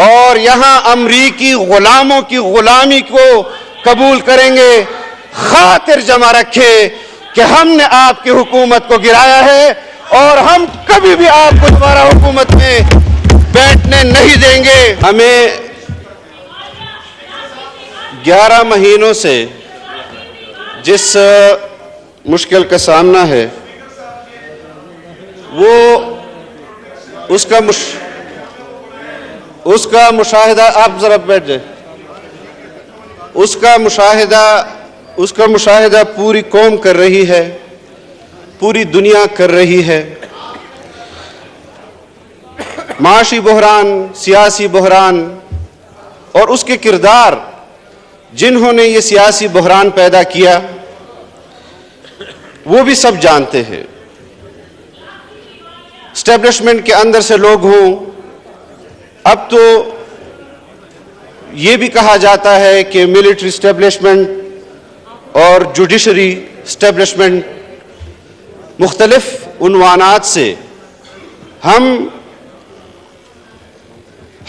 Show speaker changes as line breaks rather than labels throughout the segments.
اور یہاں امریکی غلاموں کی غلامی کو قبول کریں گے، خاطر جمع رکھے کہ ہم نے آپ کی حکومت کو گرایا ہے اور ہم کبھی بھی آپ کو دوبارہ حکومت میں بیٹھنے نہیں دیں گے۔ ہمیں 11 مہینوں سے جس مشکل کا سامنا ہے وہ اس کا مشاہدہ آپ ذرا بیٹھ جائیں، اس کا مشاہدہ پوری قوم کر رہی ہے، پوری دنیا کر رہی ہے۔ معاشی بحران، سیاسی بحران اور اس کے کردار جنہوں نے یہ سیاسی بحران پیدا کیا وہ بھی سب جانتے ہیں۔ اسٹیبلشمنٹ کے اندر سے لوگ ہوں، اب تو یہ بھی کہا جاتا ہے کہ ملٹری اسٹیبلشمنٹ اور جوڈیشری اسٹیبلشمنٹ، مختلف عنوانات سے ہم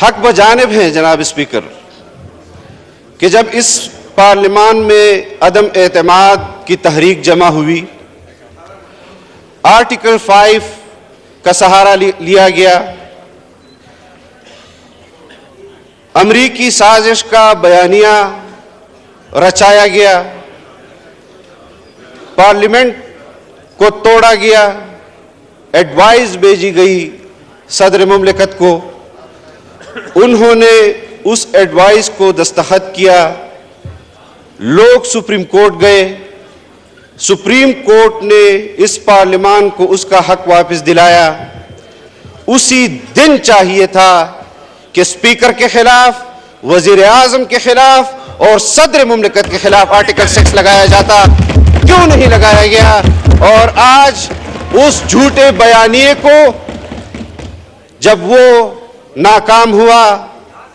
حق بجانب ہیں جناب اسپیکر کہ جب اس پارلیمان میں عدم اعتماد کی تحریک جمع ہوئی، آرٹیکل 5 کا سہارا لیا گیا، امریکی سازش کا بیانیہ رچایا گیا، پارلیمنٹ کو توڑا گیا، ایڈوائز بھیجی گئی صدر مملکت کو، انہوں نے اس ایڈوائز کو دستخط کیا، لوگ سپریم کورٹ گئے، سپریم کورٹ نے اس پارلیمان کو اس کا حق واپس دلایا۔ اسی دن چاہیے تھا کہ اسپیکر کے خلاف، وزیر اعظم کے خلاف اور صدر مملکت کے خلاف آرٹیکل 6 لگایا جاتا، کیوں نہیں لگایا گیا؟ اور آج اس جھوٹے بیانیے کو جب وہ ناکام ہوا،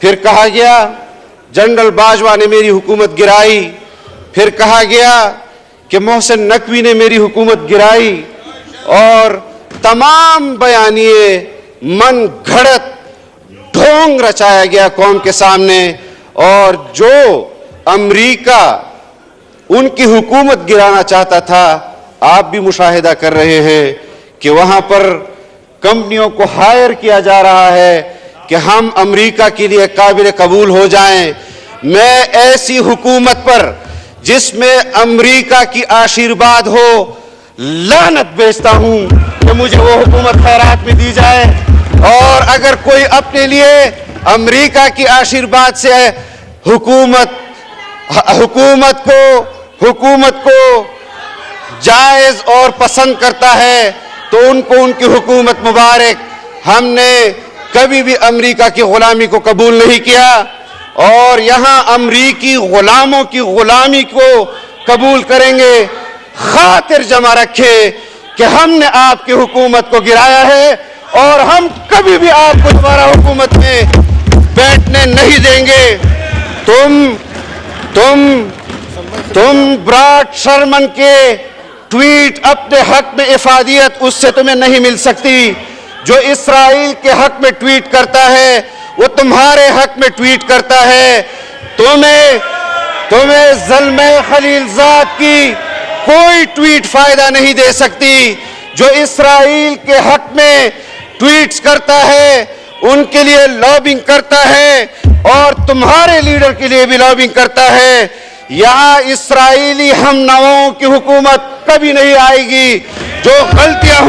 پھر کہا گیا جنرل باجوہ نے میری حکومت گرائی، پھر کہا گیا کہ محسن نقوی نے میری حکومت گرائی، اور تمام بیانیے من گھڑت ڈھونگ رچایا گیا قوم کے سامنے، اور جو امریکہ ان کی حکومت گرانا چاہتا تھا، آپ بھی مشاہدہ کر رہے ہیں کہ وہاں پر کمپنیوں کو ہائر کیا جا رہا ہے کہ ہم امریکہ کے لیے قابل قبول ہو جائیں۔ میں ایسی حکومت پر جس میں امریکہ کی آشیرواد ہو لعنت بھیجتا ہوں کہ مجھے وہ حکومت خیرات میں دی جائے، اور اگر کوئی اپنے لیے امریکہ کی آشیرواد سے حکومت کو جائز اور پسند کرتا ہے تو ان کو ان کی حکومت مبارک۔ ہم نے کبھی بھی امریکہ کی غلامی کو قبول نہیں کیا، اور یہاں امریکی غلاموں کی غلامی کو قبول کریں گے، خاطر جمع رکھے کہ ہم نے آپ کی حکومت کو گرایا ہے اور ہم کبھی بھی آپ کو دوبارہ حکومت میں بیٹھنے نہیں دیں گے۔ تم براڈ شرمن کے ٹویٹ اپنے حق میں افادیت اس سے تمہیں نہیں مل سکتی، جو اسرائیل کے حق میں ٹویٹ کرتا ہے وہ تمہارے حق میں ٹویٹ کرتا ہے۔ تمہیں ظلم خلیل زاد کی کوئی ٹویٹ فائدہ نہیں دے سکتی۔ جو اسرائیل کے حق میں ٹویٹس کرتا ہے ان کے لیے لابنگ کرتا ہے، اور تمہارے لیڈر کے لیے بھی لابنگ کرتا ہے۔ یہاں اسرائیلی ہم نواؤں کی حکومت کبھی نہیں آئے گی۔ جو غلطیاں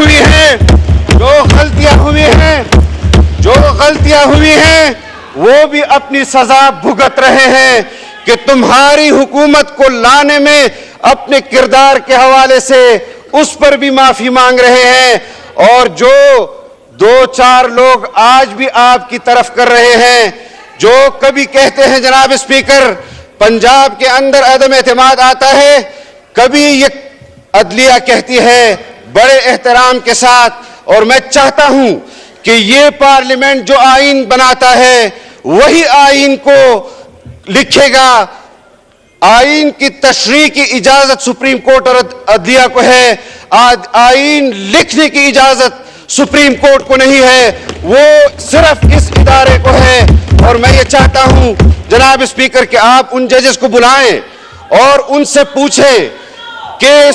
ہوئی ہیں وہ بھی اپنی سزا بھگت رہے ہیں کہ تمہاری حکومت کو لانے میں اپنے کردار کے حوالے سے اس پر بھی معافی مانگ رہے ہیں، اور جو 2-4 لوگ آج بھی آپ کی طرف کر رہے ہیں، جو کبھی کہتے ہیں جناب اسپیکر پنجاب کے اندر عدم اعتماد آتا ہے، کبھی یہ عدلیہ کہتی ہے بڑے احترام کے ساتھ، اور میں چاہتا ہوں کہ یہ پارلیمنٹ جو آئین بناتا ہے وہی آئین کو لکھے گا۔ آئین کی تشریح کی اجازت سپریم کورٹ اور عدلیہ کو ہے، آئین لکھنے کی اجازت सुप्रीम कोर्ट को नहीं है, वो सिर्फ इस इदारे को है। और मैं ये चाहता हूं जनाब स्पीकर कि आप उन जजेस को बुलाएं और उनसे पूछें कि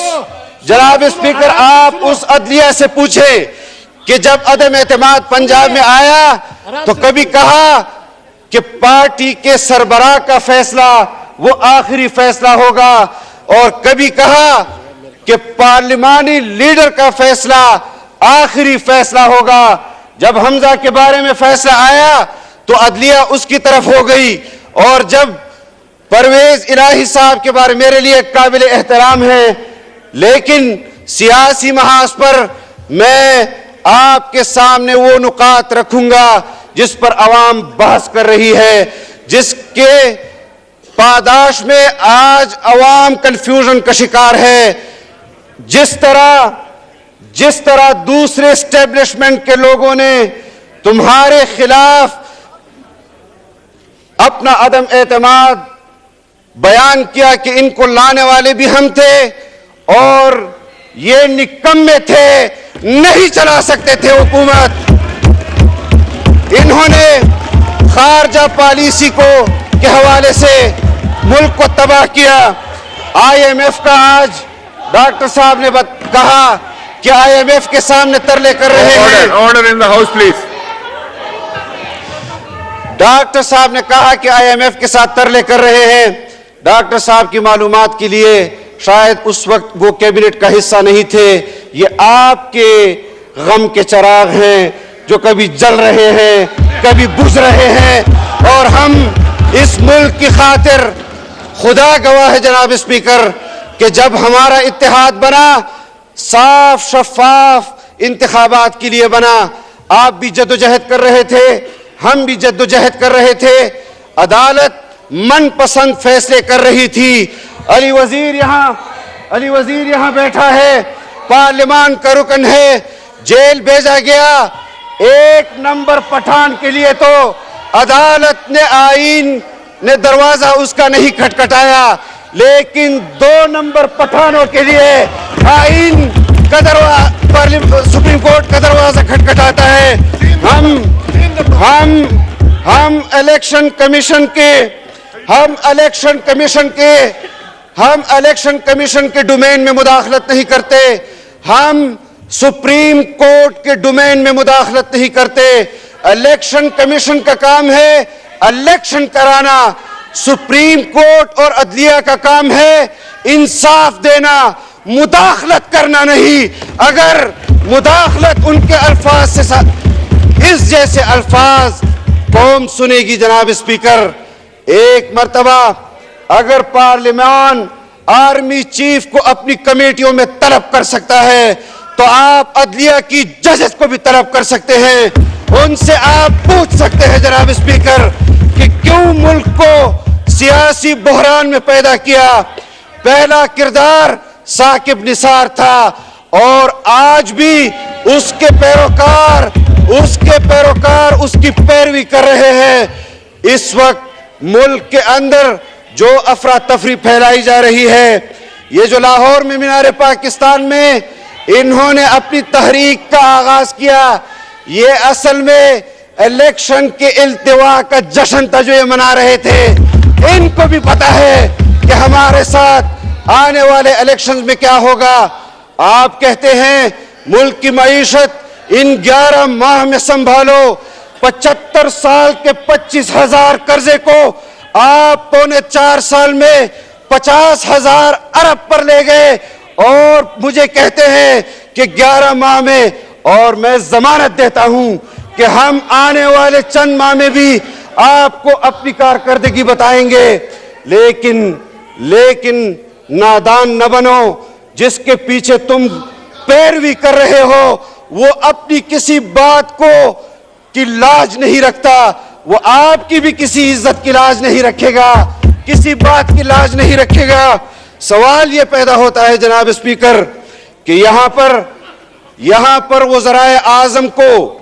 जनाब स्पीकर आप उस अदलिया से पूछें कि जब अदम एतमाद पंजाब में आया तो कभी कहा कि पार्टी के सरबराह का फैसला वो आखिरी फैसला होगा, और कभी कहा कि पार्लिमानी लीडर का फैसला आखिरी फैसला होगा। जब हमजा के बारे में फैसला आया तो अदलिया उसकी तरफ हो गई, और जब परवेज इलाही साहब के बारे में मेरे लिए काबिल एहतराम है, लेकिन सियासी महाज पर मैं आपके सामने वो नुकात रखूंगा जिस पर अवाम बहस कर रही है, जिसके पादाश में आज अवाम कंफ्यूजन का शिकार है। जिस तरह दूसरे एस्टेब्लिशमेंट के लोगों ने तुम्हारे खिलाफ अपना अदम एतमाद बयान किया कि इनको लाने वाले भी हम थे और ये निकम्मे थे, नहीं चला सकते थे हुकूमत। इन्होंने खारजा पॉलिसी को के हवाले से मुल्क को तबाह किया। IMF का आज डॉक्टर साहब ने कहा कि IMF के सामने तरले कर रहे हैं।
Order in the house please.
Doctor साहब ने कहा कि IMF के साथ तरले कर रहे हैं। डॉक्टर साहब की मालूमात के लिए शायद उस वक्त वो कैबिनेट का हिस्सा नहीं थे। ये आपके गम के चिराग हैं जो कभी जल रहे हैं, कभी बुझ रहे हैं, और हम इस मुल्क की खातिर खुदा गवाह है जनाब स्पीकर कि जब हमारा इत्तेहाद बना, साफ शफाफ इंतखाबात के लिए बना। आप भी जद्दोजहद कर रहे थे, हम भी जद्दोजहद कर रहे थे, अदालत मनपसंद फैसले कर रही थी। अली वजीर यहाँ बैठा है, पार्लियामान का रुकन है, जेल भेजा गया। 1 नंबर पठान के लिए तो अदालत ने आईन ने दरवाजा उसका नहीं खटखटाया, लेकिन 2 नंबर पठानों के लिए आईन का दरवाजा, सुप्रीम कोर्ट का दरवाजा खटखटाता है। हम इलेक्शन कमीशन के डोमेन में मुदाखलत नहीं करते, हम सुप्रीम कोर्ट के डोमेन में मुदाखलत नहीं करते। इलेक्शन कमीशन का काम है इलेक्शन कराना, सुप्रीम कोर्ट और अदलिया का काम है इंसाफ देना, मुदाखलत करना नहीं। अगर मुदाखलत उनके अल्फाज से इस जैसे अल्फाज कौम सुनेगी जनाब स्पीकर। एक मर्तबा अगर पार्लियामान आर्मी चीफ को अपनी कमेटियों में तलब कर सकता है तो आप अदलिया की जजेस को भी तलब कर सकते हैं। उनसे आप पूछ सकते हैं जनाब स्पीकर कि क्यों मुल्क को सियासी बहरान में पैदा किया। पहला किरदार साकिब निसार था और आज भी उसके पैरोकार उसकी पैरवी कर रहे हैं। इस वक्त मुल्क के अंदर जो अफरा तफरी फैलाई जा रही है, ये जो लाहौर में मीनार पाकिस्तान में इन्होंने अपनी तहरीक का आगाज किया, ये असल में इलेक्शन के इल्तिवा का जश्न था जो ये मना रहे थे। इनको भी पता है कि हमारे साथ आने वाले इलेक्शंस में क्या होगा। आप कहते हैं मुल्क की मईशत इन 11 माह में संभालो, 75 साल के 25,000 कर्जे को आप 4.25 साल में 50,000 अरब पर ले गए और मुझे कहते हैं कि 11 माह में, और मैं जमानत देता हूं कि हम आने वाले चंद माह में भी आपको अपनी कारकर्दगी बताएंगे। लेकिन नादान न बनो, जिसके पीछे तुम पैरवी कर रहे हो वो अपनी किसी बात को की लाज नहीं रखता, वो आपकी भी किसी इज्जत की लाज नहीं रखेगा, किसी बात की लाज नहीं रखेगा। सवाल ये पैदा होता है जनाब स्पीकर कि यहां पर वज़राए आज़म को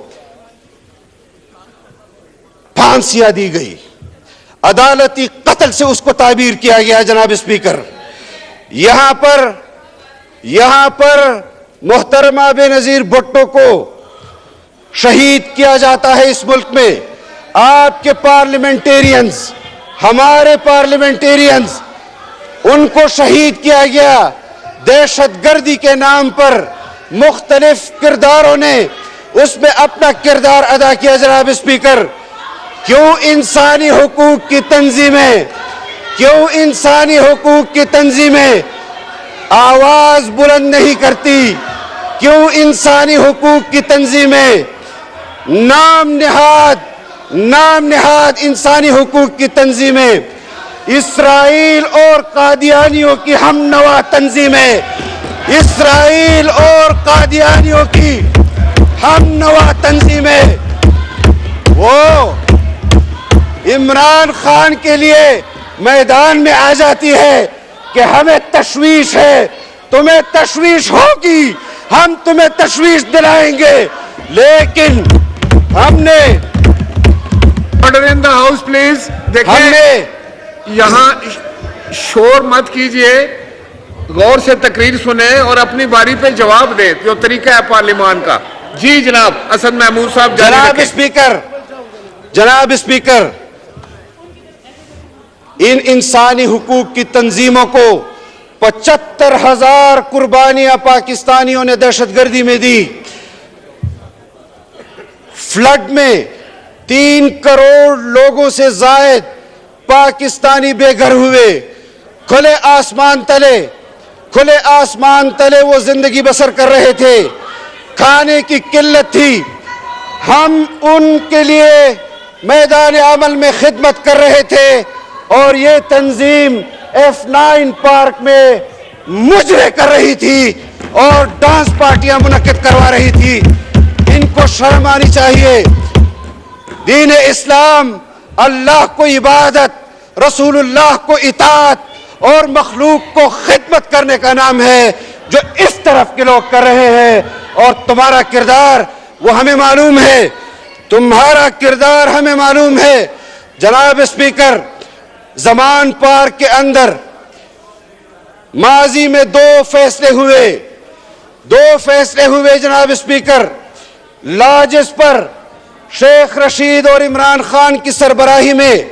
फांसियां दी गई, अदालती कत्ल से उसको ताबीर किया गया जनाब स्पीकर। यहां पर मोहतरमा बेनजीर भुट्टो को शहीद किया जाता है इस मुल्क में, आपके पार्लियामेंटेरियंस, हमारे पार्लियामेंटेरियंस, उनको शहीद किया गया दहशतगर्दी के नाम पर। मुख्तलिफ किरदारों ने उसमें अपना किरदार अदा किया। जनाब स्पीकर, क्यों इंसानी हुकूक की तंजीमें आवाज बुलंद नहीं करती? क्यों इंसानी हुकूक की तंजीमें, नाम निहाद इंसानी हुकूक की तंजीमें, इसराइल और कादियानियों की हमनवा तंजीमें, इसराइल और कादियानियों की हमनवा तंजीमें, वो इमरान खान के लिए मैदान में आ जाती है कि हमें तशवीश है। तुम्हें तशवीश होगी, हम तुम्हें तशवीश दिलाएंगे, लेकिन हमने
order in the house please. देखिए, यहाँ शोर मत कीजिए, गौर से तकरीर सुने और अपनी बारी पे जवाब दे, जो तरीका है पार्लियामान का। जी जनाब असद महमूद साहब।
जनाब स्पीकर, इन इंसानी हुकूक की तंजीमों को 75,000 कुर्बानियां पाकिस्तानियों ने दहशतगर्दी में दी। फ्लड में 3 करोड़ लोगों से जायद पाकिस्तानी बेघर हुए। खुले आसमान तले वो जिंदगी बसर कर रहे थे, खाने की किल्लत थी। हम उनके लिए मैदान अमल में खिदमत कर रहे थे और ये तंजीम F9 पार्क में मुजरे कर रही थी और डांस पार्टियां मुनक्किद करवा रही थी। इनको शर्म आनी चाहिए। दीन इस्लाम अल्लाह को इबादत, रसूलुल्लाह को इताअत और मखलूक को खिदमत करने का नाम है, जो इस तरफ के लोग कर रहे हैं। और तुम्हारा किरदार वो हमें मालूम है, तुम्हारा किरदार हमें मालूम है। जनाब स्पीकर, जमान पार्क के अंदर माजी में 2 फैसले हुए जनाब स्पीकर। लॉजेस पर शेख रशीद और इमरान खान की सरबराही में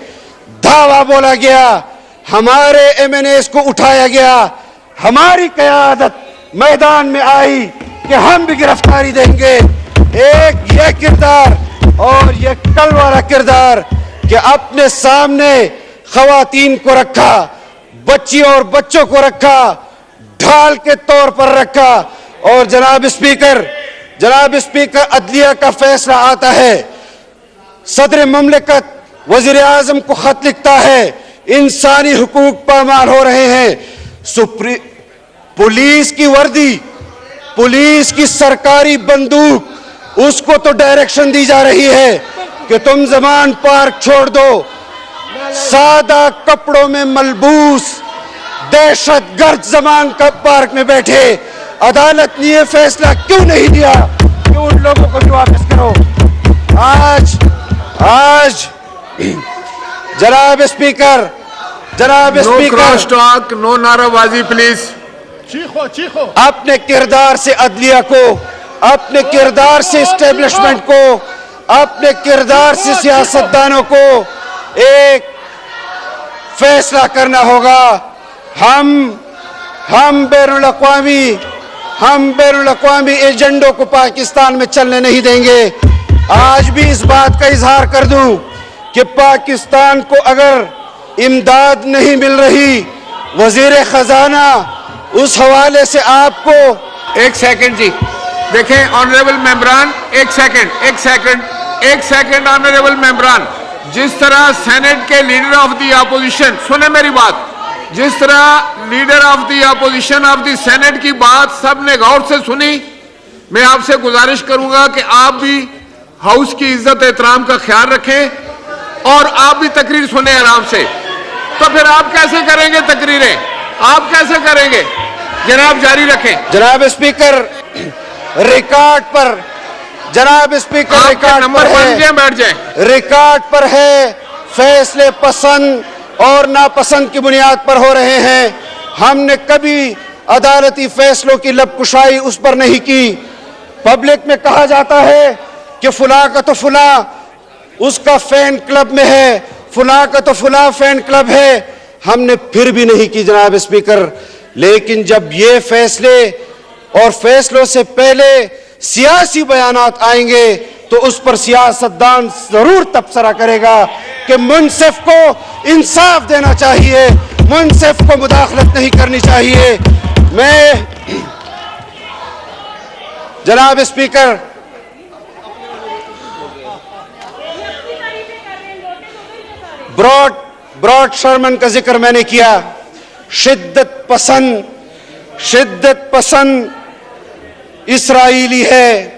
धावा बोला गया, हमारे MNAs को उठाया गया, हमारी क़यादत मैदान में आई कि हम भी गिरफ्तारी देंगे। एक ये किरदार और ये कल वाला किरदार कि अपने सामने ख़वातीन को रखा, बच्ची और बच्चों को रखा, ढाल के तौर पर रखा। और जनाब स्पीकर, अदलिया का फैसला आता है, सदर ममलिकत वज़ीर आज़म को खत लिखता है, इंसानी हुकूक पामाल हो रहे हैं। पुलिस की वर्दी, पुलिस की सरकारी बंदूक, उसको तो डायरेक्शन दी जा रही है कि तुम जमान पार्क छोड़ दो। सादा कपड़ों में मलबूस दहशतगर्द जमान का पार्क में बैठे। अदालत ने यह फैसला क्यों नहीं दिया कि उन लोगों को भी वापस करो? आज जनाब स्पीकर,
नो नाराबाजी प्लीज।
चीखो।
अपने किरदार से अदलिया को, अपने किरदार से इस्टेब्लिशमेंट को, अपने किरदार से सियासतदानों को एक फैसला करना होगा। हम बैनुल अक़वामी एजेंडों को पाकिस्तान में चलने नहीं देंगे। आज भी इस बात का इजहार कर दूं कि पाकिस्तान को अगर इमदाद नहीं मिल रही, वजीर खजाना उस हवाले से आपको।
एक सेकंड जी, देखें ऑनरेबल मेंबरान, एक सेकंड ऑनरेबल मेंबरान, जिस तरह सेनेट के लीडर ऑफ द अपोजिशन, सुने मेरी बात, जिस तरह leader of the opposition of the senate की बात सबने गौर से सुनी, मैं आपसे गुजारिश करूंगा कि आप भी हाउस की इज्जत एहतराम का ख्याल रखें और आप भी तकरीर सुने आराम से। तो फिर आप कैसे करेंगे तकरीरें? आप कैसे करेंगे? जनाब जारी रखें।
जनाब स्पीकर, रिकॉर्ड पर, जनाब स्पीकर रिकॉर्ड पर है,
बैठ जाए,
रिकॉर्ड पर है, फैसले पसंद और नापसंद की बुनियाद पर हो रहे हैं। हमने कभी अदालती फैसलों की लबकुशाई उस पर नहीं की। पब्लिक में कहा जाता है کہ فلاں کا تو فلاں اس کا فین کلب میں ہے, فلاں کا تو فلاں فین کلب ہے, ہم نے پھر بھی نہیں کی جناب اسپیکر. لیکن جب یہ فیصلے اور فیصلوں سے پہلے سیاسی بیانات آئیں گے تو اس پر سیاستدان ضرور تبصرہ کرے گا کہ منصف کو انصاف دینا چاہیے, منصف کو مداخلت نہیں کرنی چاہیے. میں جناب اسپیکر براڈ شرمن کا ذکر میں نے کیا. شدت پسند اسرائیلی ہے,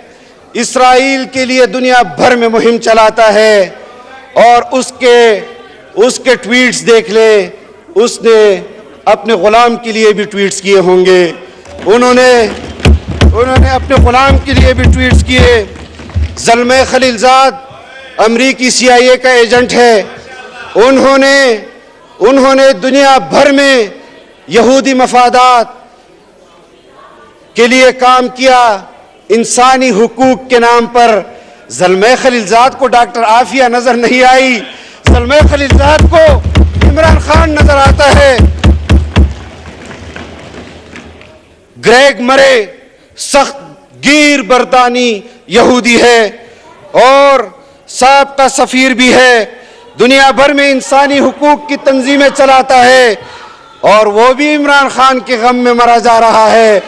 اسرائیل کے لیے دنیا بھر میں مہم چلاتا ہے, اور اس کے ٹویٹس دیکھ لے, اس نے اپنے غلام کے لیے بھی ٹویٹس کیے ہوں گے, انہوں نے اپنے غلام کے لیے بھی ٹویٹس کیے. زلمے خلیلزاد امریکی CIA کا ایجنٹ ہے, انہوں نے دنیا بھر میں یہودی مفادات کے لیے کام کیا انسانی حقوق کے نام پر. زلمے خلیلزاد کو ڈاکٹر عافیہ نظر نہیں آئی, زلمے خلیلزاد کو عمران خان نظر آتا ہے. گریگ مرے سخت گیر برطانی یہودی ہے اور سابقہ سفیر بھی ہے, دنیا بھر میں انسانی حقوق کی تنظیمیں چلاتا ہے, اور وہ بھی عمران خان کے غم میں مرا جا رہا ہے.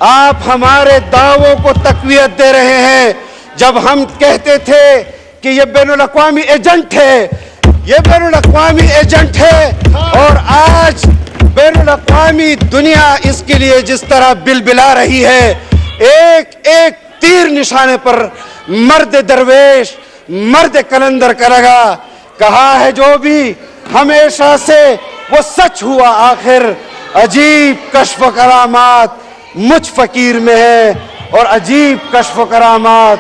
آپ ہمارے دعووں کو تقویت دے رہے ہیں. جب ہم کہتے تھے کہ یہ بین الاقوامی ایجنٹ ہے, یہ بین الاقوامی ایجنٹ ہے, اور آج بین الاقوامی دنیا اس کے لیے جس طرح بلبلا رہی ہے, ایک ایک تیر نشانے پر مرد درویش, مرد کلندر کرے گا. کہا ہے جو بھی ہمیشہ سے وہ سچ ہوا آخر, عجیب کشف و کرامات مجھ فقیر میں ہے, اور عجیب کشف و کرامات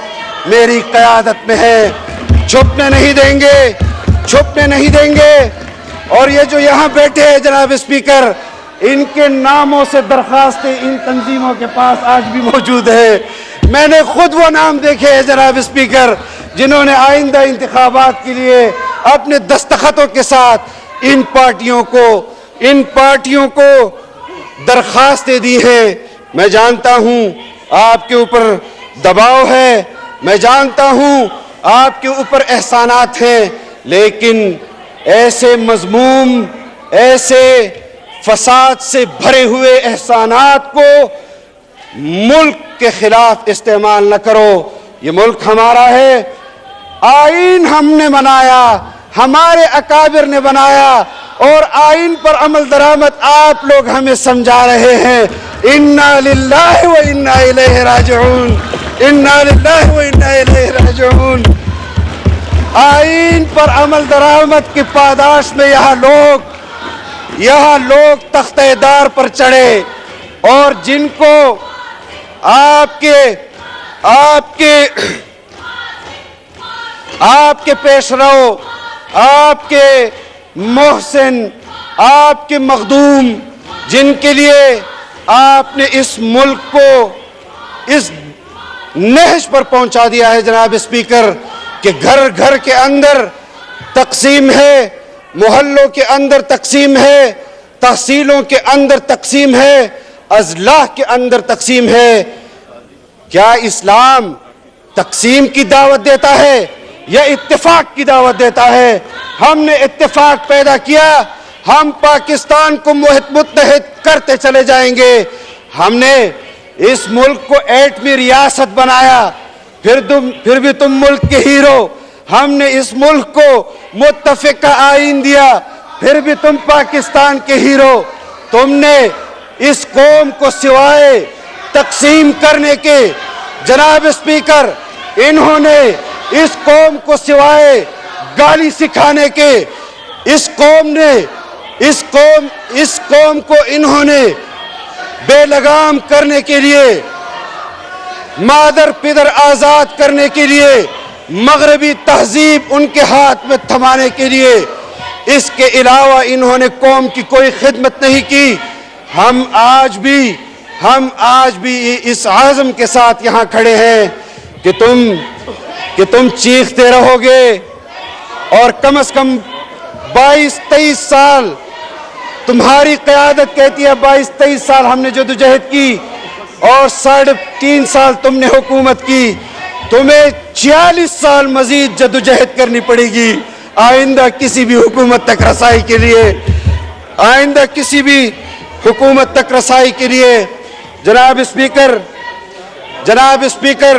میری قیادت میں ہے. چھپنے نہیں دیں گے, چھپنے نہیں دیں گے. اور یہ جو یہاں بیٹھے ہیں جناب اسپیکر, ان کے ناموں سے درخواستیں ان تنظیموں کے پاس آج بھی موجود ہے. میں نے خود وہ نام دیکھے ہیں جناب اسپیکر جنہوں نے آئندہ انتخابات کے لیے اپنے دستخطوں کے ساتھ ان پارٹیوں کو درخواستیں دی ہیں. میں جانتا ہوں آپ کے اوپر دباؤ ہے, میں جانتا ہوں آپ کے اوپر احسانات ہیں, لیکن ایسے مذموم, ایسے فساد سے بھرے ہوئے احسانات کو ملک کے خلاف استعمال نہ کرو. یہ ملک ہمارا ہے, آئین ہم نے بنایا, ہمارے اکابر نے بنایا, اور آئین پر عمل درآمد آپ لوگ ہمیں سمجھا رہے ہیں. انا للہ و انا الیہ راجعون, انا للہ و انا الیہ راجعون. آئین پر عمل درآمد کی پاداش میں یہاں لوگ تختہ دار پر چڑھے, اور جن کو آپ کے پیش رو, آپ کے محسن, آپ کے مخدوم, جن کے لیے آپ نے اس ملک کو اس نہج پر پہنچا دیا ہے جناب اسپیکر کہ گھر گھر کے اندر تقسیم ہے, محلوں کے اندر تقسیم ہے, تحصیلوں کے اندر تقسیم ہے, اضلاع کے اندر تقسیم ہے. کیا اسلام تقسیم کی دعوت دیتا ہے یا اتفاق کی دعوت دیتا ہے؟ ہم نے اتفاق پیدا کیا, ہم پاکستان کو متحد کرتے چلے جائیں گے. ہم نے اس ملک کو ایٹمی ریاست بنایا, پھر بھی تم ملک کے ہیرو. ہم نے اس ملک کو متفقہ آئین دیا, پھر بھی تم پاکستان کے ہیرو. تم نے اس قوم کو سوائے تقسیم کرنے کے, جناب اسپیکر, انہوں نے اس قوم کو سوائے گالی سکھانے کے, اس قوم کو انہوں نے بے لگام کرنے کے لیے, مادر پدر آزاد کرنے کے لیے, مغربی تہذیب ان کے ہاتھ میں تھمانے کے لیے, اس کے علاوہ انہوں نے قوم کی کوئی خدمت نہیں کی. ہم آج بھی اس عزم کے ساتھ یہاں کھڑے ہیں कि तुम चीखते रहोगे और कम से कम 22-23 साल तुम्हारी क़यादत कहती है, 22-23 साल हमने जदोजहद की और 3.5 साल तुमने हुकूमत की, तुम्हें 46 साल मजीद जदोजहद करनी पड़ेगी आइंदा किसी भी हुकूमत तक रसाई के लिए, आइंदा किसी भी हुकूमत तक रसाई के लिए। जनाब स्पीकर,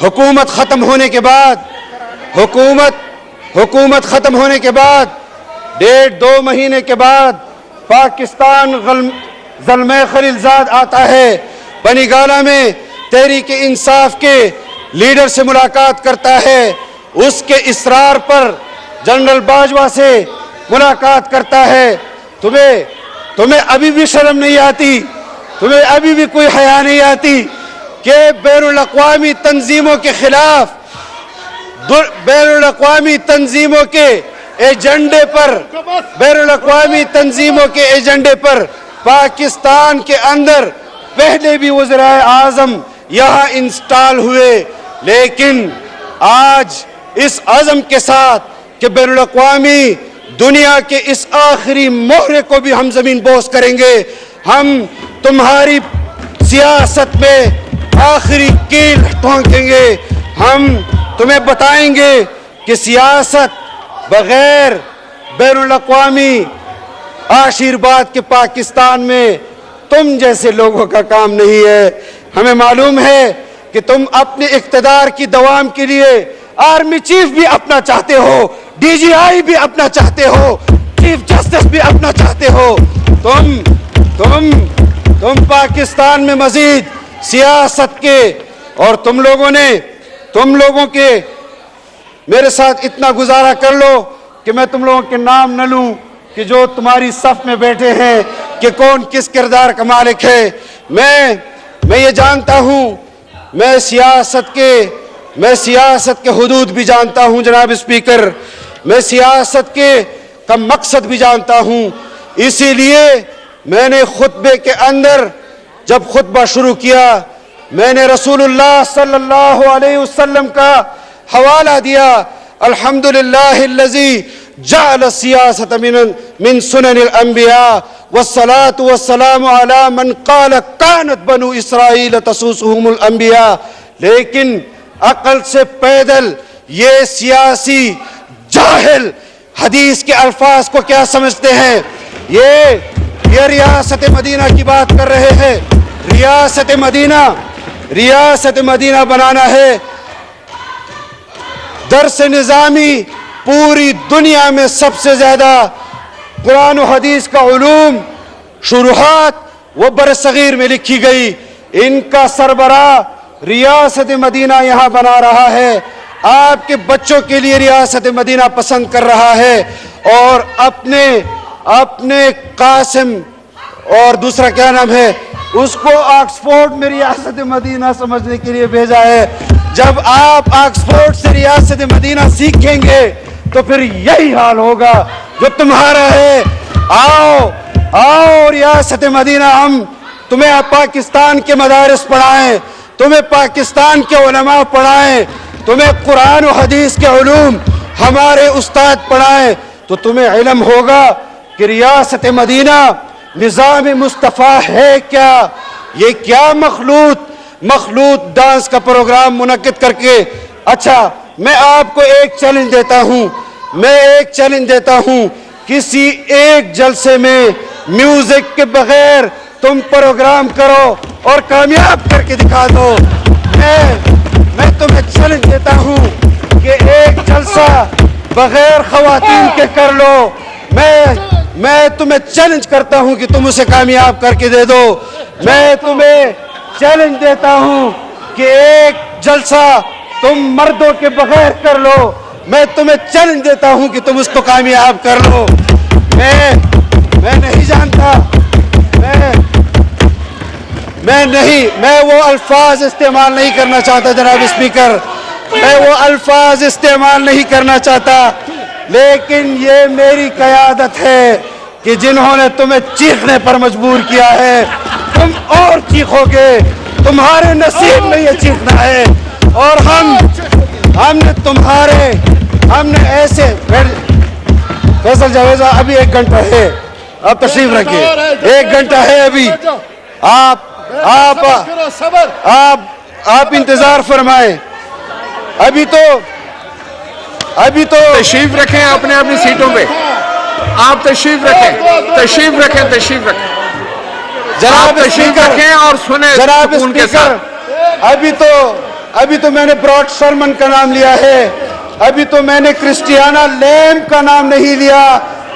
हुकूमत खत्म होने के बाद, हुकूमत खत्म होने के बाद 1.5-2 महीने के बाद पाकिस्तान ज़ल्मे खलीलज़ाद आता है, बनीगाला में तहरीक इंसाफ के लीडर से मुलाकात करता है, उसके इसरार पर जनरल बाजवा से मुलाकात करता है। तुम्हें अभी भी शर्म नहीं आती, तुम्हें अभी भी कोई हया नहीं आती कि बैनुल अक़वामी तंजीमों के खिलाफ, बैनुल अक़वामी तंजीमों के एजेंडे पर, बैनुल अक़वामी तंजीमों के एजेंडे पर पाकिस्तान के अंदर पहले भी वज़ीर आज़म यहाँ इंस्टॉल हुए, लेकिन आज इस अज़म के साथ कि बैनुल अक़वामी दुनिया के इस आखिरी मोहरे को भी हम ज़मीन बोस करेंगे, हम तुम्हारी सियासत में आखिरी कील ठोंकेंगे, हम तुम्हें बताएंगे कि सियासत बगैर बैनुल अक़वामी आशीर्वाद के पाकिस्तान में तुम जैसे लोगों का काम नहीं है। हमें मालूम है कि तुम अपने इक़्तिदार की दवाम के लिए आर्मी चीफ भी अपना चाहते हो, DGI भी अपना चाहते हो, चीफ जस्टिस भी अपना चाहते हो। तुम पाकिस्तान में मजीद सियासत के, और तुम लोगों के मेरे साथ इतना गुजारा कर लो कि मैं तुम लोगों के नाम न लूं कि जो तुम्हारी सफ में बैठे हैं कि कौन किस किरदार का मालिक है। मैं ये जानता हूं, मैं सियासत के हुदूद भी जानता हूं जनाब स्पीकर, मैं सियासत का मकसद भी जानता हूं। इसीलिए मैंने खुतबे के अंदर जब खुतबा शुरू किया, मैंने रसूलुल्लाह सल्लल्लाहु अलैहि वसल्लम का हवाला दिया, अल्हम्दुलिल्लाहिल्लज़ी जअल सियासत मिन सुननिल अंबिया वस्सलातु वस्सलामु अला मन क़ाल कानत बनु इसराईल तसूसुहुमुल अंबिया। लेकिन अकल से पैदल ये सियासी जाहिल हदीस के अल्फाज को क्या समझते हैं? ये रियासत मदीना की बात कर रहे हैं। रियासत मदीना बनाना है। दर्स निज़ामी पूरी दुनिया में सबसे ज्यादा कुरान और हदीस का उलूम शुरुआत वो बरसगीर में लिखी गई। इनका सरबराह रियासत मदीना यहाँ बना रहा है, आपके बच्चों के लिए रियासत मदीना पसंद कर रहा है, और अपने कासिम और दूसरा क्या नाम है उसको ऑक्सफोर्ड में रियासत मदीना समझने के लिए भेजा है। जब आप ऑक्सफोर्ड से रियासत मदीना सीखेंगे तो फिर यही हाल होगा जो तुम्हारा है। आओ रियासत मदीना, हम तुम्हें पाकिस्तान के मदारिस पढ़ाएं, तुम्हें पाकिस्तान के उलमा पढ़ाएं, तुम्हें कुरान और हदीस के उलूम हमारे उस्ताद पढ़ाएं, तो तुम्हें इल्म होगा कि रियासत मदीना निज़ाम मुस्तफ़ा है क्या। ये क्या मखलूत डांस का प्रोग्राम मुनक्किद करके। अच्छा, मैं आपको एक चैलेंज देता हूं, किसी एक जलसे में म्यूजिक के बगैर तुम प्रोग्राम करो और कामयाब करके दिखा दो। मैं तुम्हें चैलेंज देता हूं कि एक जलसा बगैर खवातीन के कर लो। मैं तुम्हें चैलेंज करता हूं कि तुम उसे कामयाब करके दे दो। मैं तुम्हें चैलेंज देता हूं कि एक जलसा तुम मर्दों के बगैर कर लो। मैं तुम्हें चैलेंज देता हूं कि तुम उसको कामयाब कर लो। मैं नहीं जानता, मैं वो अल्फाज इस्तेमाल नहीं करना चाहता जनाब स्पीकर, मैं वो अल्फाज इस्तेमाल नहीं करना चाहता, लेकिन ये मेरी क़यादत है कि जिन्होंने तुम्हें चीखने पर मजबूर किया है, तुम और चीखोगे, तुम्हारे नसीब में ये चीखना है। और हमने ऐसे फैसल जावेद साहब, अभी 1 घंटा है, आप तशरीफ रखिए, 1 घंटा है अभी, आप इंतजार फरमाएं। अभी तो
तशरीफ रखें अपने अपनी सीटों पे, आप तशरीफ रखें।
जनाब
तशरीफ
स्पीकर
रखें और सुने
जनाब
सुकून के
स्पीकर,
साथ।
अभी तो मैंने ब्रॉड शर्मन का नाम लिया है, अभी तो मैंने क्रिस्टियाना लैम का नाम नहीं लिया,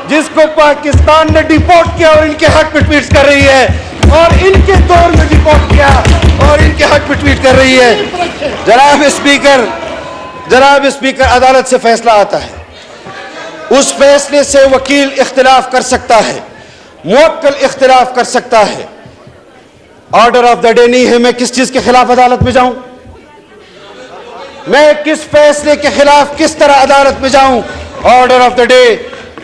जिसको पाकिस्तान ने डिपोर्ट किया और इनके हक में ट्वीट कर रही है, और इनके दौर में डिपोर्ट किया और इनके हक में ट्वीट कर रही है। जनाब स्पीकर, अदालत से फैसला आता है, उस फैसले से वकील इख्तिलाफ कर सकता है, मुवक्किल इख्तिलाफ कर सकता है। ऑर्डर ऑफ द डे नहीं है, मैं किस चीज के खिलाफ अदालत में जाऊं, मैं किस फैसले के खिलाफ किस तरह अदालत में जाऊं। ऑर्डर ऑफ द डे,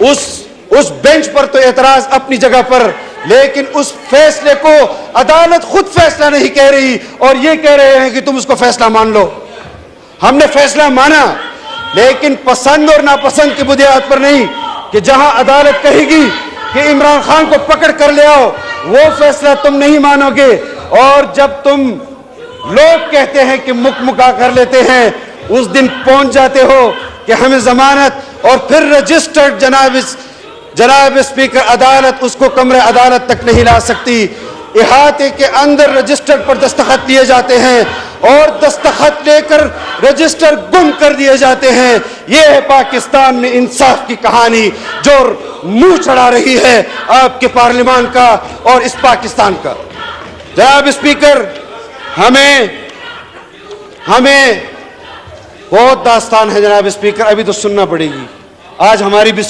उस बेंच पर तो एतराज अपनी जगह पर, लेकिन उस फैसले को अदालत खुद फैसला नहीं कह रही और ये कह रहे हैं कि तुम उसको फैसला मान लो। हमने फैसला माना, लेकिन पसंद और नापसंद की बुनियाद पर नहीं, कि जहां अदालत कहेगी कि इमरान खान को पकड़ कर ले आओ, वो फैसला तुम नहीं मानोगे। और जब तुम लोग कहते हैं कि मुका कर लेते हैं, उस दिन पहुंच जाते हो कि हमें जमानत, और फिर रजिस्टर्ड जनाब स्पीकर, अदालत उसको कमरे अदालत तक नहीं ला सकती। इहाते के अंदर रजिस्टर पर दस्तखत लिए जाते हैं और दस्तखत लेकर रजिस्टर गुम कर दिए जाते हैं। यह है पाकिस्तान में इंसाफ की कहानी, जो मुंह चढ़ा रही है आपके पार्लियामान का और इस पाकिस्तान का। जनाब स्पीकर, हमें बहुत दास्तान है जनाब स्पीकर, अभी तो सुनना पड़ेगी। आज हमारी भी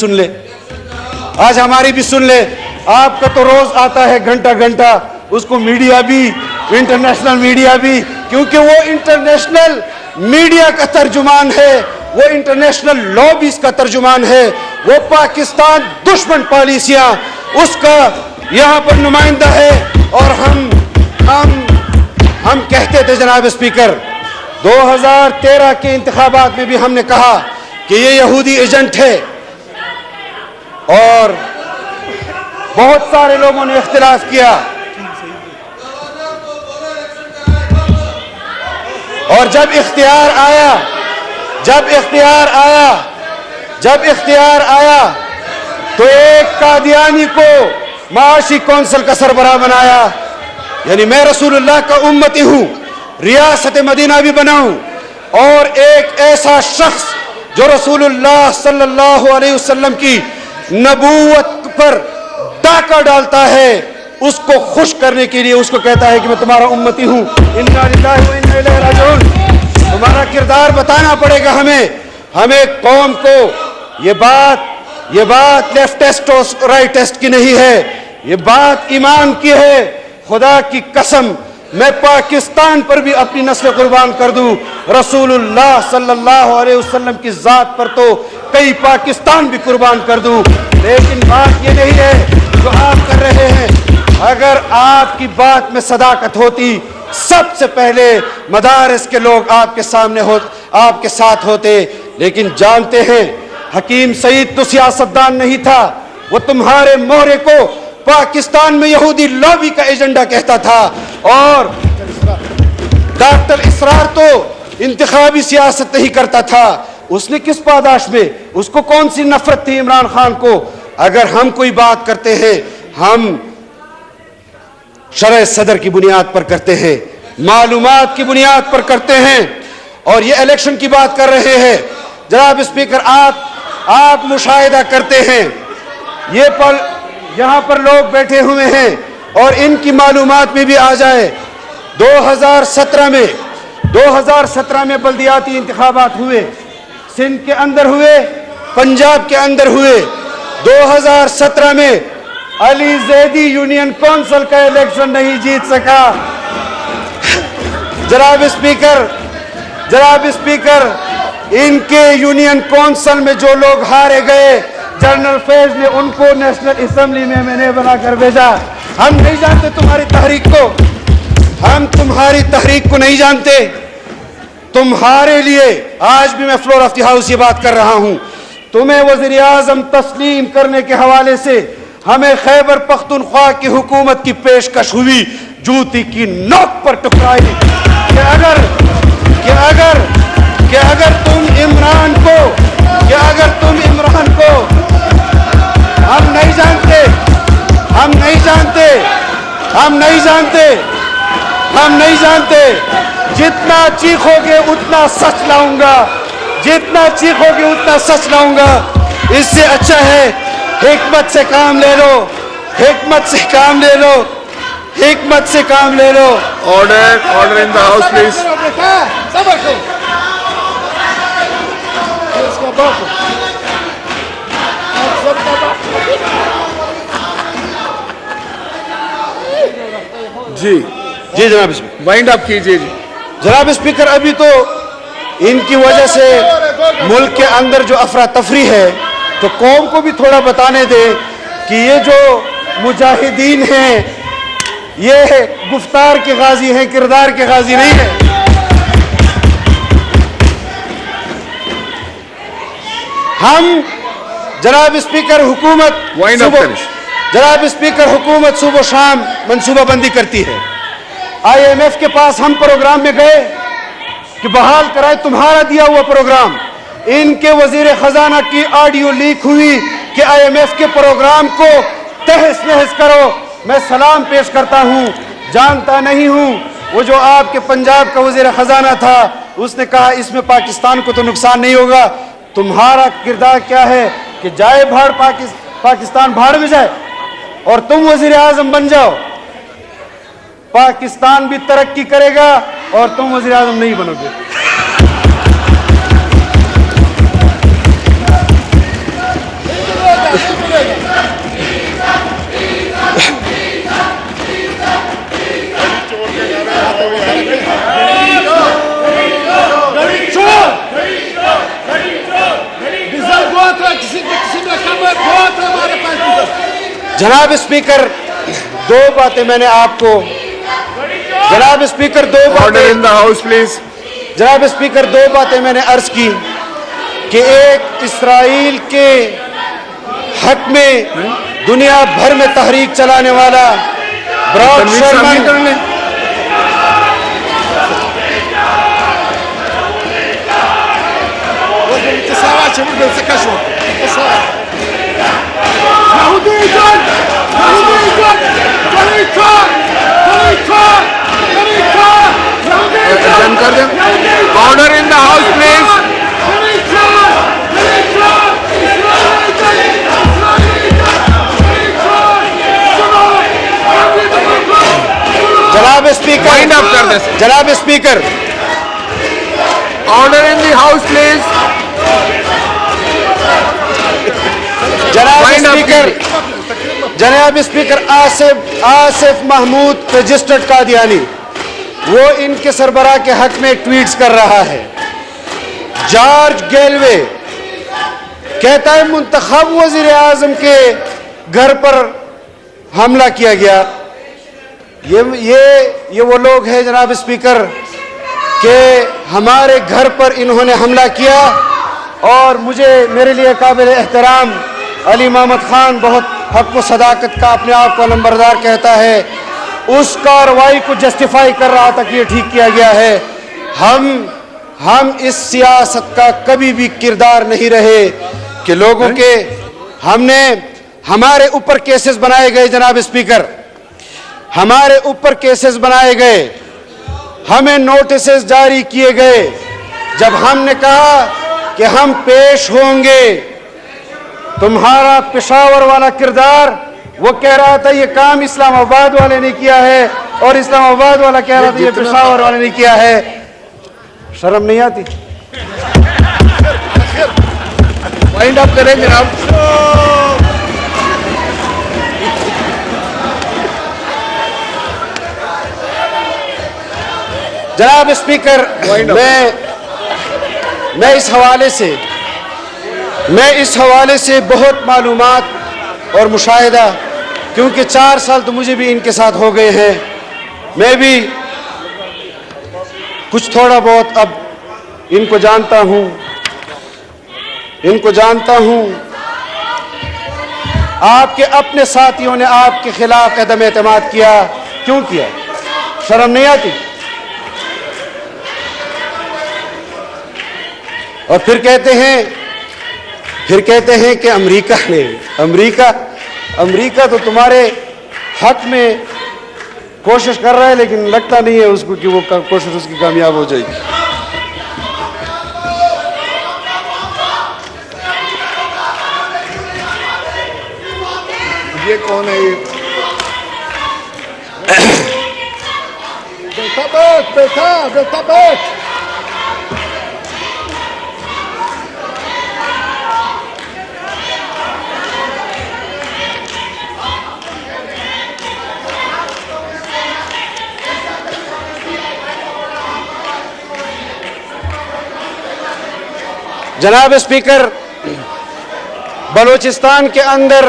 सुन ले। आपका तो रोज आता है घंटा, उसको मीडिया भी, इंटरनेशनल मीडिया भी, क्योंकि वो इंटरनेशनल मीडिया का तर्जुमान है, वो इंटरनेशनल लॉबीज का तर्जुमान है, वो पाकिस्तान दुश्मन पॉलिसियां उसका यहाँ पर नुमाइंदा है। और हम कहते थे जनाब स्पीकर, 2013 के इंतखाबात में भी हमने कहा कि ये यहूदी एजेंट है, और बहुत सारे लोगों ने इख्तिलाफ किया, और जब इख्तियार आया तो एक कादियानी को माशी कौंसिल का सरबराह बनाया। यानी मैं रसूलुल्लाह का उम्मती हूं, रियासत मदीना भी बनाऊं, और एक ऐसा शख्स जो रसूलुल्लाह सल्लल्लाहु अलैहि वसल्लम की नबूवत पर डाका डालता है, उसको खुश करने के लिए उसको कहता है कि मैं तुम्हारा उम्मती हूं। इन्ना लिल्लाहि व इन्ना इलैहि राजिऊन। तुम्हारा किरदार बताना पड़ेगा हमें कौम को। ये बात लेफ्टिस्ट और राइटिस्ट की नहीं है, ये बात ईमान की है। खुदा की कसम, मैं पाकिस्तान पर भी अपनी नस्ल कुर्बान कर दूं, रसूलुल्लाह सल्लल्लाहु अलैहि वसल्लम की जात पर तो कई पाकिस्तान भी कुर्बान कर दूं। लेकिन बात ये नहीं है जो आप कर रहे हैं। अगर आपकी बात में सदाकत होती, सबसे पहले मदारिस के लोग आपके साथ होते। लेकिन जानते हैं, हकीम सईद तो सियासतदान नहीं था, वो तुम्हारे मोहरे को पाकिस्तान में यहूदी लॉबी का एजेंडा कहता था। और डॉक्टर इसरार तो इंतखाबी सियासत नहीं करता था। उसने किस पादाश में, उसको कौन सी नफरत थी इमरान खान को? अगर हम कोई बात करते हैं, हम शरअ सदर की बुनियाद पर करते हैं, मालूमात की बुनियाद पर करते हैं। और ये इलेक्शन की बात कर रहे हैं जनाब स्पीकर, आप मुशाहिदा करते हैं, ये पल यहाँ पर लोग बैठे हुए हैं और इनकी मालूमात में भी आ जाए। 2017 में बल्दियाती इंतखाबात हुए, सिंध के अंदर हुए, पंजाब के अंदर हुए। 2017 में अली जैदी यूनियन काउंसिल का इलेक्शन नहीं जीत सका। जनाब स्पीकर, इनके यूनियन काउंसिल में जो लोग हारे गए, जनरल फैज ने उनको नेशनल असेंबली में मैंने बनाकर भेजा। हम नहीं जानते तुम्हारी तहरीक को, हम तुम्हारी तहरीक को नहीं जानते। तुम्हारे लिए आज भी मैं फ्लोर ऑफ द हाउस ये बात कर रहा हूं, तुम्हें वज़ीर आज़म तस्लीम करने के हवाले से हमें खैबर पख्तूनख्वा की हुकूमत की पेशकश हुई, जूती की नोक पर टकराई कि अगर तुम इमरान को हम नहीं जानते, जितना चीखोगे उतना सच लाऊंगा, इससे अच्छा है हिकमत से काम ले लो।
Order in the house, please. जी
जनाब स्पीकर।
वाइंड अप कीजिए जी।
जनाब स्पीकर, अभी तो इनकी वजह से मुल्क के अंदर जो अफरा तफरी है, तो कौम को भी थोड़ा बताने दे कि ये जो मुजाहिदीन हैं ये गुफ्तार के गाजी हैं, किरदार के गाजी नहीं है। हम जनाब स्पीकर हुकूमत सुबह शाम मंसूबाबंदी करती है। IMF के पास हम प्रोग्राम में गए कि बहाल कराए तुम्हारा दिया हुआ प्रोग्राम। इनके वजीर खजाना की ऑडियो लीक हुई कि IMF के प्रोग्राम को तहस नहस करो। मैं सलाम पेश करता हूं, जानता नहीं हूं, वो जो आपके पंजाब का वजीर खजाना था उसने कहा इसमें पाकिस्तान को तो नुकसान नहीं होगा। तुम्हारा किरदार क्या है कि जाए भाड़ पाकिस्तान भाड़ में जाए और तुम वजीर आजम बन जाओ, पाकिस्तान भी तरक्की करेगा और तुम वजीर आजम नहीं बनोगे। जनाब स्पीकर, दो बातें मैंने आपको जनाब स्पीकर दो
order in the house please.
जनाब स्पीकर, दो बातें मैंने अर्ज की कि एक इसराइल के हक में दुनिया भर में तहरीक चलाने वाला ब्रॉड शर्मन
कर दें। Order in the house please.
जनाब स्पीकर,
वाइंड अप कर दें।
जनाब speaker,
order in the house please.
जनाब स्पीकर आसिफ महमूद रजिस्टर्ड कादियानी वो इनके सरबराह के हक में ट्वीट्स कर रहा है। जॉर्ज गेलवे कहता है मुंतखब वजीर आजम के घर पर हमला किया गया। ये वो लोग हैं जनाब स्पीकर कि हमारे घर पर इन्होंने हमला किया और मेरे लिए काबिल एहतराम अली मोहम्मद खान बहुत हक व सदाकत का अपने आप को नंबरदार कहता है, उस कार्रवाई को जस्टिफाई कर रहा था कि ये ठीक किया गया है। हम इस सियासत का कभी भी किरदार नहीं रहे कि लोगों के हमारे ऊपर केसेस बनाए गए। जनाब स्पीकर, हमारे ऊपर केसेस बनाए गए, हमें नोटिसेस जारी किए गए। जब हमने कहा कि हम पेश होंगे, तुम्हारा पेशावर वाला किरदार वो कह रहा था ये काम इस्लामाबाद वाले ने किया है और इस्लामाबाद वाला कह रहा था ये पेशावर वाले ने किया है। शर्म नहीं आती?
वाइंड अप करें जनाब।
जनाब स्पीकर, मैं इस हवाले से बहुत मालूमात और मुशाहिदा کیونکہ 4 سال تو مجھے بھی ان کے ساتھ ہو گئے ہیں. میں بھی کچھ تھوڑا بہت اب ان کو جانتا ہوں. آپ کے اپنے ساتھیوں نے آپ کے خلاف عدم اعتماد کیا. کیوں کیا؟ شرم نہیں آتی؟ اور پھر کہتے ہیں کہ امریکہ تو تمہارے حق میں کوشش کر رہا ہے، لیکن لگتا نہیں ہے اس کو کہ وہ کوشش اس کی کامیاب ہو جائے گی.
یہ کون ہے؟ بیٹا بیٹھ.
جناب اسپیکر، بلوچستان کے اندر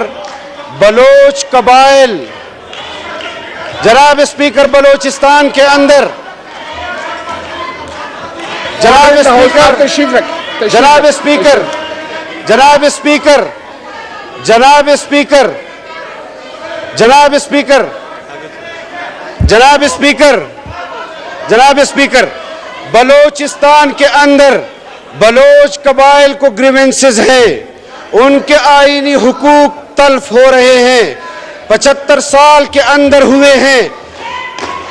بلوچ قبائل، جناب اسپیکر، بلوچستان کے اندر، جناب اسپیکر،
تشریف رکھ.
جناب اسپیکر، جناب اسپیکر، جناب اسپیکر، جناب اسپیکر، جناب اسپیکر، جناب اسپیکر، بلوچستان کے اندر بلوچ قبائل کو گریونسز ہیں، ان کے آئینی حقوق تلف ہو رہے ہیں. 75 سال کے اندر ہوئے ہیں.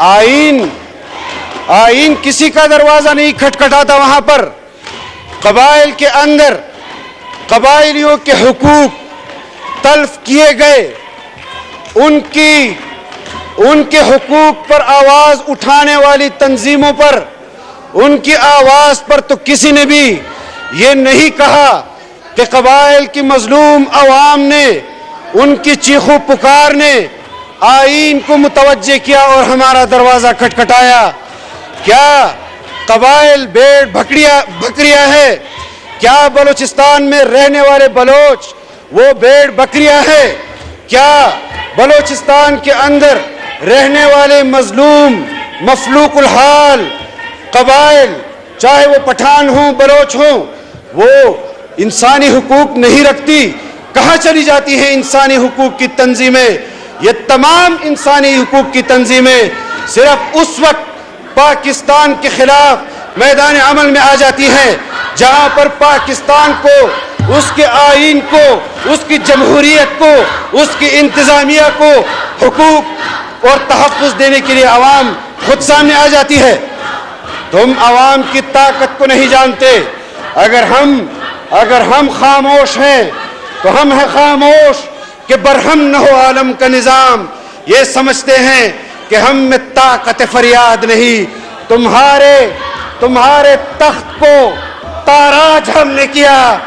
آئین کسی کا دروازہ نہیں کھٹکھٹاتا. وہاں پر قبائل کے اندر قبائلیوں کے حقوق تلف کیے گئے. ان کے حقوق پر آواز اٹھانے والی تنظیموں پر، ان کی آواز پر تو کسی نے بھی یہ نہیں کہا کہ قبائل کی مظلوم عوام نے ان کی چیخو پکار نے آئین کو متوجہ کیا اور ہمارا دروازہ کھٹکھٹایا. کیا قبائل بھیڑ بکریاں ہے؟ کیا بلوچستان میں رہنے والے بلوچ وہ بھیڑ بکریاں ہے؟ کیا بلوچستان کے اندر رہنے والے مظلوم مفلوق الحال قبائل، چاہے وہ پٹھان ہوں بلوچ ہوں، وہ انسانی حقوق نہیں رکھتی؟ کہاں چلی جاتی ہیں انسانی حقوق کی تنظیمیں؟ یہ تمام انسانی حقوق کی تنظیمیں صرف اس وقت پاکستان کے خلاف میدان عمل میں آ جاتی ہیں جہاں پر پاکستان کو، اس کے آئین کو، اس کی جمہوریت کو، اس کی انتظامیہ کو حقوق اور تحفظ دینے کے لیے عوام خود سامنے آ جاتی ہے. تم عوام کی طاقت کو نہیں جانتے. اگر ہم خاموش ہیں تو ہم ہیں خاموش کہ برہم نہ ہو عالم کا نظام. یہ سمجھتے ہیں کہ ہم میں طاقت فریاد نہیں. تمہارے تخت کو تاراج ہم نے کیا.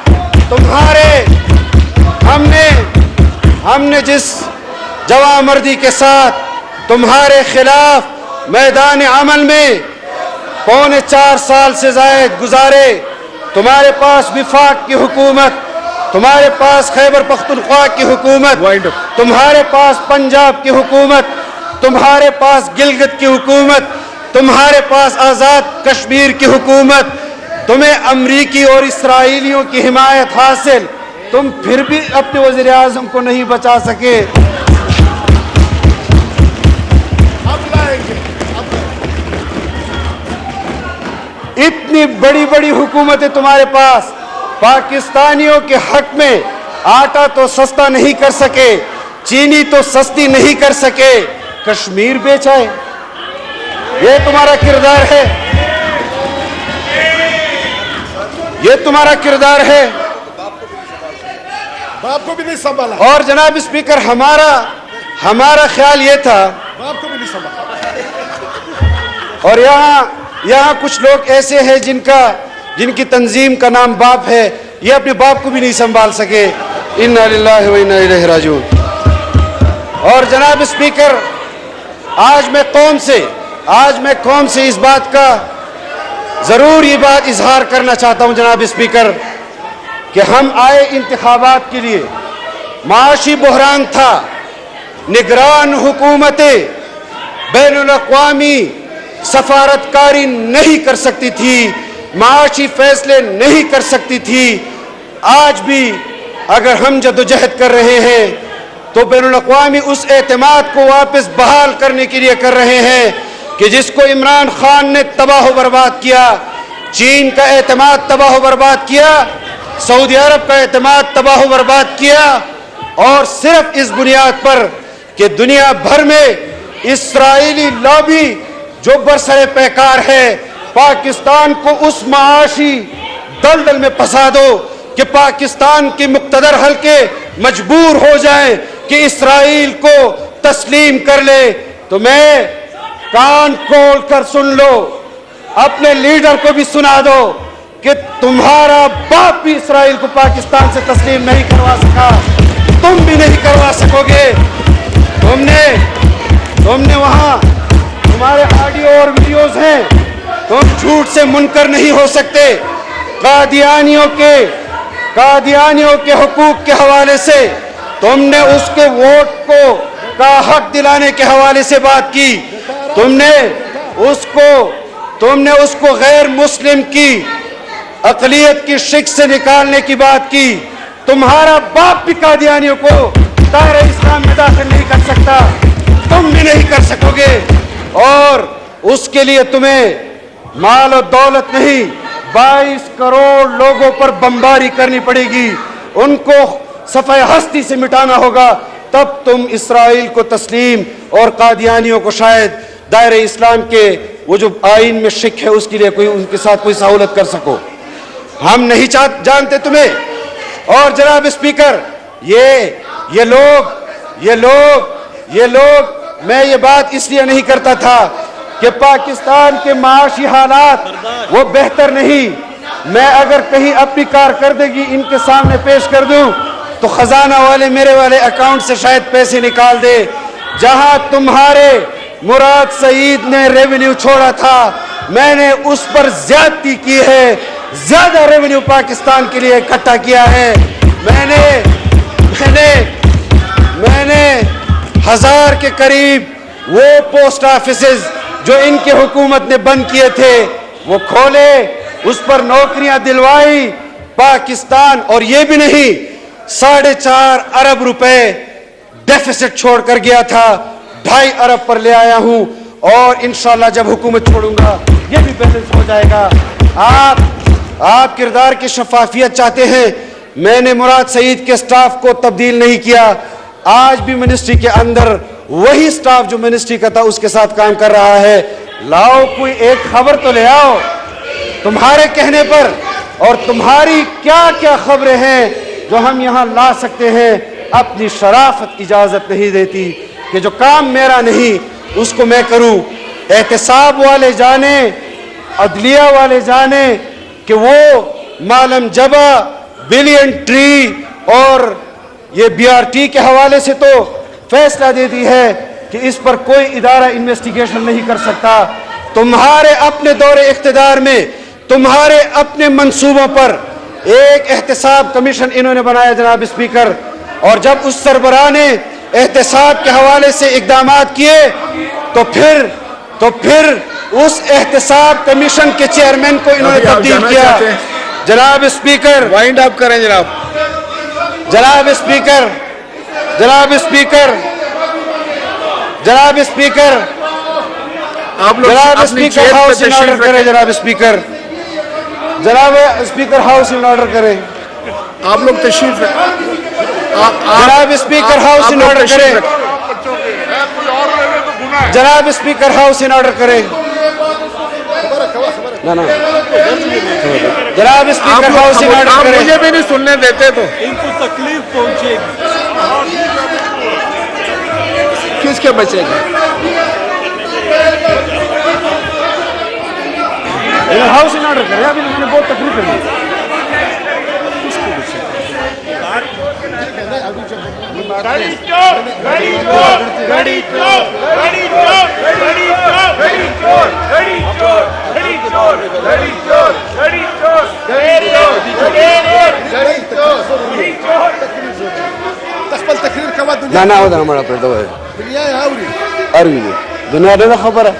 ہم نے جس جوامردی کے ساتھ تمہارے خلاف میدان عمل میں 4.25 سال سے زائد گزارے. تمہارے پاس وفاق کی حکومت، تمہارے پاس خیبر پختونخوا کی حکومت، تمہارے پاس پنجاب کی حکومت، تمہارے پاس گلگت کی حکومت، تمہارے پاس آزاد کشمیر کی حکومت، تمہیں امریکی اور اسرائیلیوں کی حمایت حاصل، تم پھر بھی اپنے وزیر اعظم کو نہیں بچا سکے. اتنی بڑی بڑی حکومتیں تمہارے پاس، پاکستانیوں کے حق میں آٹا تو سستا نہیں کر سکے، چینی تو سستی نہیں کر سکے، کشمیر بیچا ہے. یہ تمہارا کردار ہے، یہ تمہارا کردار ہے.
باپ کو بھی نہیں سنبھالا.
اور جناب اسپیکر، ہمارا خیال یہ تھا،
باپ کو بھی نہیں سنبھالا.
اور یہاں کچھ لوگ ایسے ہیں جن کی تنظیم کا نام باپ ہے، یہ اپنے باپ کو بھی نہیں سنبھال سکے. انا للہ و انا الیہ راجعون. اور جناب اسپیکر، آج میں قوم سے اس بات کا ضرور یہ بات اظہار کرنا چاہتا ہوں جناب اسپیکر کہ ہم آئے انتخابات کے لیے. معاشی بحران تھا، निगरान हुकूमतें बैन अल-अक़वामी सफारतकारी नहीं कर सकती थी, माशी फैसले नहीं कर सकती थी। आज भी अगर हम जद्दोजहद कर रहे हैं तो बैन अल-अक़वामी उस एतमाद को वापस बहाल करने के लिए कर रहे हैं कि जिसको इमरान खान ने तबाह बर्बाद किया। चीन का एतमाद तबाह बर्बाद किया, सऊदी अरब का एतमाद तबाह बर्बाद किया, और सिर्फ इस बुनियाद पर कि दुनिया भर में इस्राएली लॉबी जो बरसरे पैकार है, पाकिस्तान को उस माशी दलदल में फंसा दो कि पाकिस्तान के मुक्तदर हल्के मजबूर हो जाएं कि इस्राएल को तस्लीम कर ले। तो मैं कान खोल कर सुन लो, अपने लीडर को भी सुना दो कि तुम्हारा बाप भी इस्राएल को पाकिस्तान से तस्लीम नहीं करवा सका, तुम भी नहीं करवा सकोगे। तुमने वहां तुम्हारे ऑडियो और वीडियोस हैं, तुम झूठ से मुनकर नहीं हो सकते। कादियानियों के हुकूक के हवाले से तुमने उसके वोट को का हक दिलाने के हवाले से बात की, तुमने उसको गैर मुस्लिम की अक़लियत की शिक से निकालने की बात की। तुम्हारा बाप भी कादियानियों को दायरे इस्लाम में दाखिल नहीं कर सकता, तुम भी नहीं कर सकोगे। और उसके लिए तुम्हें माल और दौलत नहीं, 22 करोड़ लोगों पर बमबारी करनी पड़ेगी, उनको सफ़े हस्ती से मिटाना होगा, तब तुम इस्राएल को तस्लीम और कादियानियों को शायद दायरे इस्लाम के वो जो आइन में शिक है उसके लिए कोई उनके साथ कोई सहूलत कर सको। हम नहीं जानते तुम्हें। और जनाब स्पीकर, ये लोग मैं ये बात इसलिए नहीं करता था कि पाकिस्तान के माशी हालात वो बेहतर नहीं। मैं अगर कहीं अपनी कारकर्दगी इनके सामने पेश कर दूं तो खजाना वाले मेरे वाले अकाउंट से शायद पैसे निकाल दे। जहां तुम्हारे मुराद सईद ने रेवेन्यू छोड़ा था, मैंने उस पर ज्यादती की है, ज्यादा रेवेन्यू पाकिस्तान के लिए इकट्ठा किया है। मैंने 1000 के करीब वो पोस्ट ऑफिसेज जो इनके हुकूमत ने बंद किए थे वो खोले, उस पर नौकरियां दिलवाई। पाकिस्तान और ये भी नहीं, 4.5 अरब रुपए डेफिसिट छोड़ कर गया था, 2.5 अरब पर ले आया हूं, और इंशाल्लाह जब हुकूमत छोड़ूंगा ये भी बैलेंस हो जाएगा। आप किरदार की शफाफियत चाहते हैं, मैंने मुराद सईद के स्टाफ को तब्दील नहीं किया। आज भी मिनिस्ट्री के अंदर वही स्टाफ जो मिनिस्ट्री का था उसके साथ काम कर रहा है। लाओ कोई एक खबर तो ले आओ तुम्हारे कहने पर, और तुम्हारी क्या क्या खबरें हैं जो हम यहाँ ला सकते हैं। अपनी शराफत इजाजत नहीं देती कि जो काम मेरा नहीं उसको मैं करूं। एहतसाब वाले जाने, अदलिया वाले जाने कि वो मालम जबा, बिलियन ट्री और ये BRT के हवाले से तो फैसला देती है कि इस पर कोई इदारा इन्वेस्टिगेशन नहीं कर सकता। तुम्हारे अपने दौरे इख्तिदार में, तुम्हारे अपने मंसूबों पर एक एहतसाब कमीशन इन्होंने बनाया जनाब स्पीकर, और जब उस सरबराह ने एहतसाब के हवाले से इक़दामात किए तो फिर उस एहतसाब कमीशन के चेयरमैन को इन्होंने तब्दील किया। जनाब स्पीकर,
वाइंड अप करें जनाब।
जनाब स्पीकर,
आप लोग
जनाब
अपनी
स्पीकर
चेयर पे
हाउस इन ऑर्डर
तशरीफ
करें।
रखें।
जनाब स्पीकर हाउस इन ऑर्डर करें।
आप लोग तशरीफ रखें।
जनाब स्पीकर हाउस इन ऑर्डर करें। जनाब स्पीकर हाउस इन ऑर्डर करें। ना जनाब स्पीकर हाउस इन ऑर्डर
आप
करें।
मुझे भी नहीं सुनने देते तो
इनको तकलीफ पहुंचेगी।
किसके बचेगा?
हाउस इन ऑर्डर करें। अभी मैंने बहुत तकलीफ है।
تقبل تقرير كمان ما
لا
الدنيا
نعود أنا مرة بدوه
الدنيا يا هوري
أروي دنيا ده خبره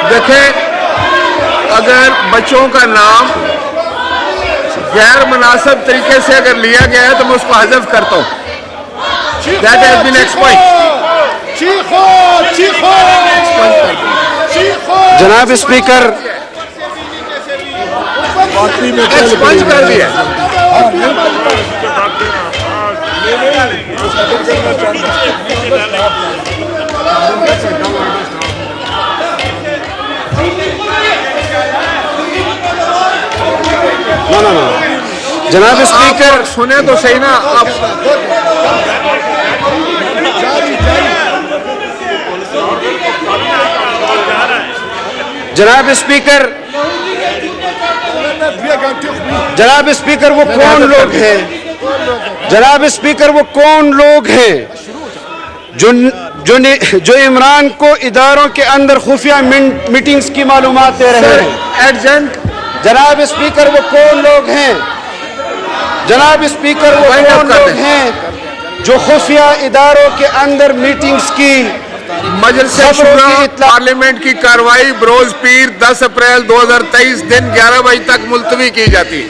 دیکھیں اگر بچوں کا نام غیر مناسب طریقے سے اگر لیا گیا ہے تو میں اس کو حذف کرتا ہوں. That has been expunged.
چیخو چیخو چیخو
جناب اسپیکر
ایکسپنج کر دیا.
جناب اسپیکر
سنیں تو صحیح نا آپ.
جناب اسپیکر جناب اسپیکر وہ کون لوگ ہیں جناب اسپیکر وہ کون لوگ ہیں جو عمران کو اداروں کے اندر خفیہ میٹنگز کی معلومات دے رہے ہیں
ایڈجنٹ
جناب اسپیکر وہ کون لوگ ہیں جناب اسپیکر وہ کون لوگ ہیں جو خفیہ اداروں کے اندر میٹنگز کی
مجلس
خبروں کی
شورا
اطلاع
پارلیمنٹ کی کارروائی بروز پیر 10 اپریل 2023 دن 11 بجے تک ملتوی کی جاتی ہے.